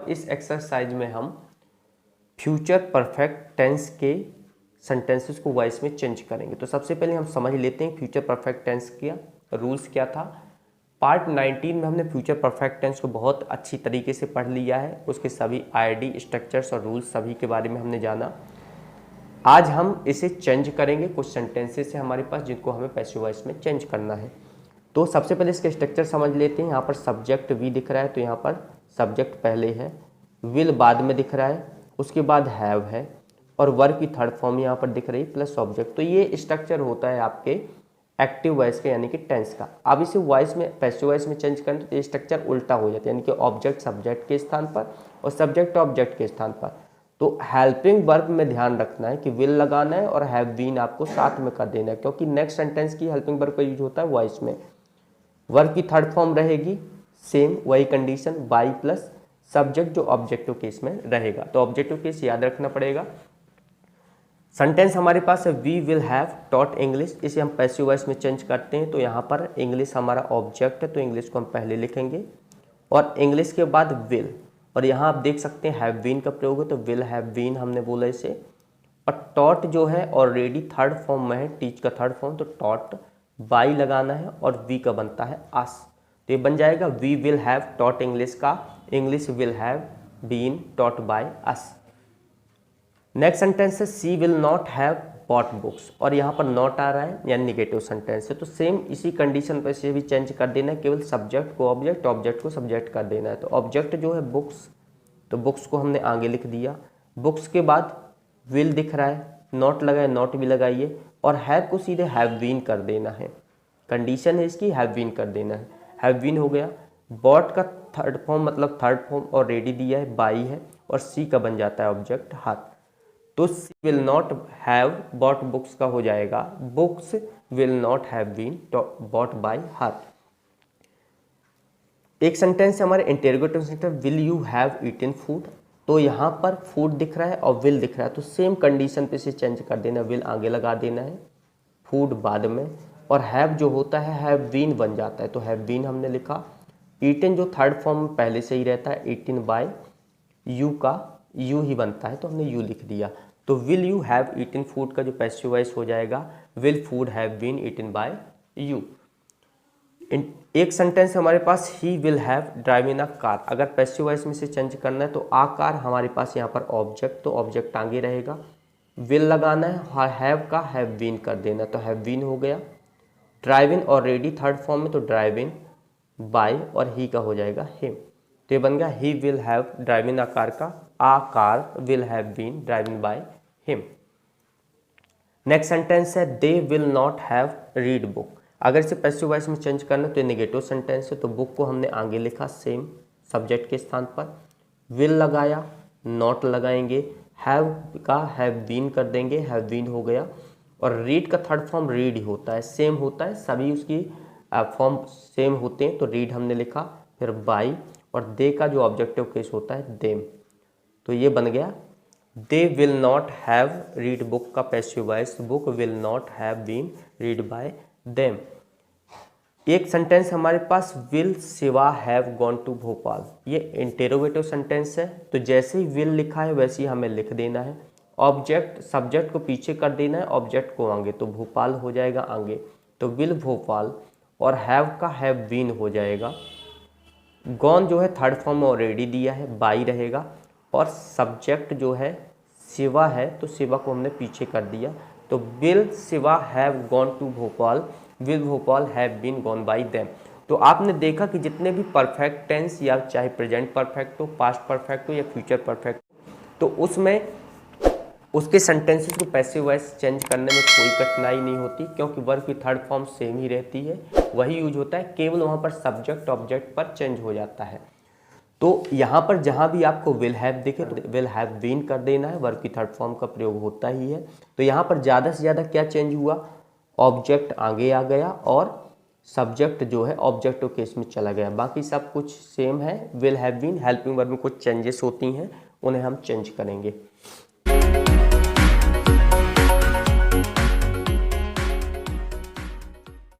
इस एक्सरसाइज में हम फ्यूचर परफेक्ट टेंस के सेंटेंसेस को वॉइस में चेंज करेंगे। तो सबसे पहले हम समझ लेते हैं फ्यूचर परफेक्ट टेंस का रूल्स क्या था। पार्ट 19 में हमने फ्यूचर परफेक्ट टेंस को बहुत अच्छी तरीके से पढ़ लिया है, उसके सभी आईडी स्ट्रक्चर्स और रूल्स सभी के बारे में हमने जाना। आज हम इसे चेंज करेंगे, कुछ सेंटेंसेस है हमारे पास जिनको हमें पैसिव वॉइस में चेंज करना है। तो सबसे पहले इसके स्ट्रक्चर समझ लेते हैं। यहाँ पर सब्जेक्ट वी दिख रहा है, तो यहाँ पर सब्जेक्ट पहले है, विल बाद में दिख रहा है, उसके बाद हैव है और वर्ब की थर्ड फॉर्म यहाँ पर दिख रही है प्लस ऑब्जेक्ट। तो ये स्ट्रक्चर होता है आपके एक्टिव वॉइस का यानी कि टेंस का। अब इसे वॉइस में पैसिव वॉइस में चेंज करें तो ये स्ट्रक्चर उल्टा हो जाता है, यानी कि ऑब्जेक्ट सब्जेक्ट के स्थान पर और सब्जेक्ट ऑब्जेक्ट के स्थान पर। तो हेल्पिंग वर्ब में ध्यान रखना है कि विल लगाना है और हैव बीन आपको साथ में कर देना है, क्योंकि नेक्स्ट सेंटेंस की हेल्पिंग वर्ब का यूज होता है वॉइस में। वर्ब की थर्ड फॉर्म रहेगी सेम वही कंडीशन, बाई प्लस सब्जेक्ट जो ऑब्जेक्टिव केस में रहेगा। तो ऑब्जेक्टिव केस याद रखना पड़ेगा। सेंटेंस हमारे पास है we will have taught English, इसे हम पैसिव वॉइस में चेंज करते हैं। तो यहाँ पर इंग्लिश हमारा ऑब्जेक्ट है, तो इंग्लिश को हम पहले लिखेंगे और इंग्लिश के बाद विल, और यहाँ आप देख सकते हैं हैव बीन का प्रयोग है, तो विल हैव बीन हमने बोला इसे। और टॉट जो है ऑलरेडी थर्ड फॉर्म में है, टीच का थर्ड फॉर्म, तो टॉट बाई लगाना है और वी का बनता है अस, तो ये बन जाएगा we will have taught English का English will have been taught by us. Next sentence है she will not have bought books, और यहाँ पर नॉट आ रहा है यानी निगेटिव सेंटेंस है, तो सेम इसी कंडीशन पर से भी चेंज कर देना है, केवल सब्जेक्ट को ऑब्जेक्ट, ऑब्जेक्ट को सब्जेक्ट कर देना है। तो ऑब्जेक्ट जो है बुक्स, तो बुक्स को हमने आगे लिख दिया। बुक्स के बाद विल दिख रहा है, नॉट लगाए, नॉट भी लगाइए और हैव को सीधे हैव बीन कर देना है, कंडीशन है इसकी हैव बीन कर देना है, हैव बीन हो गया। बॉट का थर्ड फॉर्म मतलब थर्ड फॉर्म और रेडी दिया है, बाई है और सी का बन जाता है ऑब्जेक्ट हाथ, तो she will not have bought books का हो जाएगा books will not have been bought by her. एक सेंटेंस है हमारे interrogative sentence will you have eaten food, तो यहाँ पर फूड दिख रहा है और विल दिख रहा है, तो सेम कंडीशन पे से चेंज कर देना, विल आगे लगा देना है, फूड बाद में, और हैव जो होता है हैव बीन बन जाता है, तो हैव बीन हमने लिखा। ईटन जो थर्ड फॉर्म में पहले से ही रहता है, ईटन बाय यू का यू ही बनता है, तो हमने यू लिख दिया। तो will you have eaten food का जो पैसिव वॉइस हो जाएगा will food have been eaten by you. एक सेंटेंस हमारे पास he will have driven a car, अगर पैसिव वॉइस में से चेंज करना है तो आ कार हमारे पास यहाँ पर ऑब्जेक्ट, तो ऑब्जेक्ट आगे रहेगा, विल लगाना है, हैव का हैव बीन कर देना, तो हैव बीन हो गया। ड्राइविन ऑलरेडी थर्ड फॉर्म में, तो ड्राइविन बाय और ही का हो जाएगा हिम, तो ये बन गया he will have driven a car का a car will have been driven by him. Next sentence है they will not have read book, अगर इसे पैसिव वॉइस में चेंज करना तो ये नेगेटिव सेंटेंस है, तो बुक को हमने आगे लिखा सेम सब्जेक्ट के स्थान पर, विल लगाया, नॉट लगाएंगे, हैव का हैव बीन कर देंगे, हैव बीन हो गया। और रीड का थर्ड फॉर्म रीड ही होता है, सेम होता है, सभी उसकी फॉर्म सेम होते हैं, तो रीड हमने लिखा, फिर बाई और दे का जो ऑब्जेक्टिव केस होता है देम, तो ये बन गया they will not have read book का passive voice, book will not have been read by them. एक सेंटेंस हमारे पास will Shiva have gone to Bhopal, ये इंटेरोगेटिव सेंटेंस है, तो जैसे ही विल लिखा है वैसे ही हमें लिख देना है, ऑब्जेक्ट सब्जेक्ट को पीछे कर देना है, ऑब्जेक्ट को आगे, तो भोपाल हो जाएगा आगे, तो विल भोपाल, और हैव का हैव बीन हो जाएगा। गॉन जो है थर्ड फॉर्म में ऑलरेडी दिया है, बाई रहेगा, और सब्जेक्ट जो है शिवा है, तो शिवा को हमने पीछे कर दिया, तो will Shiva have gone to Bhopal, will Bhopal have been gone by them. तो आपने देखा कि जितने भी परफेक्ट टेंस या चाहे प्रेजेंट परफेक्ट हो, पास्ट परफेक्ट हो या फ्यूचर परफेक्ट हो, तो उसमें उसके सेंटेंसेस को पैसिव वॉइस चेंज करने में कोई कठिनाई नहीं होती, क्योंकि वर्ब की थर्ड फॉर्म सेम ही रहती है, वही यूज होता है, केवल वहाँ पर सब्जेक्ट ऑब्जेक्ट पर चेंज हो जाता है। तो यहाँ पर जहाँ भी आपको विल हैव दिखे तो विल हैव बीन कर देना है, वर्ब की थर्ड फॉर्म का प्रयोग होता ही है। तो यहाँ पर ज़्यादा से ज़्यादा क्या चेंज हुआ, ऑब्जेक्ट आगे आ गया और सब्जेक्ट जो है ऑब्जेक्टिव केस में चला गया, बाकी सब कुछ सेम है। Will have been helping verb में कुछ चेंजेस होती हैं, उन्हें हम चेंज करेंगे।